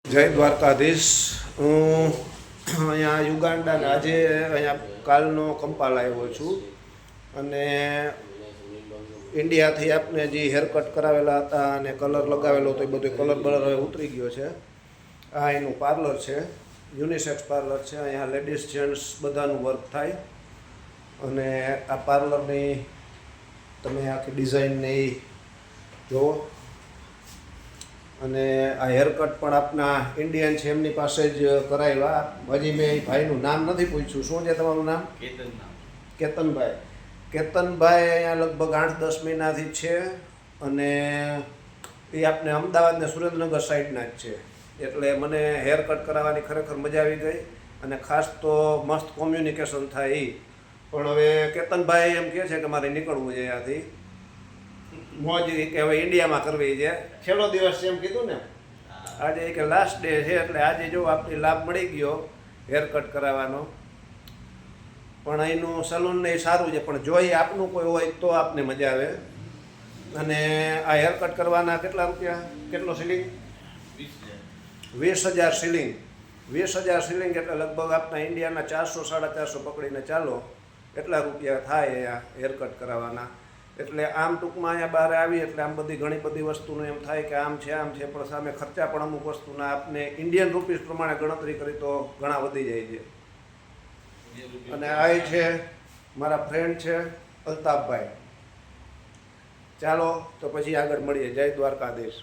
જય દ્વારકાધીશ. હું અહીંયા યુગાન્ડા આજે અહીંયા કાલનો કંપાલ આવ્યો છું અને ઇન્ડિયાથી આપને જે હેરકટ કરાવેલા હતા અને કલર લગાવેલો હતો એ બધો કલર બલર હવે ઉતરી ગયો છે. આ એનું પાર્લર છે, યુનિસેક્સ પાર્લર છે. અહીંયા લેડીઝ જેન્ટ્સ બધાનું વર્ક થાય અને આ પાર્લરની તમે આખી ડિઝાઇનને એ જુઓ. અને આ હેરકટ પણ આપના ઇન્ડિયન છે, એમની પાસે જ કરાવ્યા. હજી મેં એ ભાઈનું નામ નથી પૂછ્યું. શું છે તમારું નામ? કેતનભાઈ. કેતનભાઈ અહીંયા લગભગ 8-10 મહિનાથી છે અને એ આપને અમદાવાદ ને સુરેન્દ્રનગર સાઈડના જ છે. એટલે મને હેરકટ કરાવવાની ખરેખર મજા આવી ગઈ અને ખાસ તો મસ્ત કોમ્યુનિકેશન થાય એ. પણ હવે કેતનભાઈ એમ કહે છે કે મારે નીકળવું છે અહીંયાથી. મોજ કે હવે ઇન્ડિયામાં કરવી છે. છેલ્લો દિવસ છે એમ કીધું ને. આજે કે લાસ્ટ ડે છે એટલે આજે જો આપણી લાભ મળી ગયો હેરકટ કરાવવાનો. પણ અહીંનું સલૂન ને સારું છે, પણ જોઈએ આપનું કોઈ હોય તો આપને મજા આવે. અને આ હેરકટ કરવાના કેટલા રૂપિયા, કેટલો સીલિંગ? 20,000 સીલિંગ. 20,000 સીલિંગ એટલે લગભગ આપના ઇન્ડિયાના 400-450 પકડીને ચાલો એટલા રૂપિયા થાય અહીંયા હેરકટ કરાવવાના. એટલે આમ ટૂંકમાં અહીંયા બહાર આવી એટલે આમ બધી ઘણી બધી વસ્તુનું એમ થાય કે આમ છે પણ સામે ખર્ચા પણ અમુક વસ્તુના આપને ઇન્ડિયન રૂપીસ પ્રમાણે ગણતરી કરી તો ઘણા વધી જાય છે. અને આ છે મારા ફ્રેન્ડ છે અલ્તાફભાઈ. ચાલો તો પછી આગળ મળીએ. જય દ્વારકાધીશ.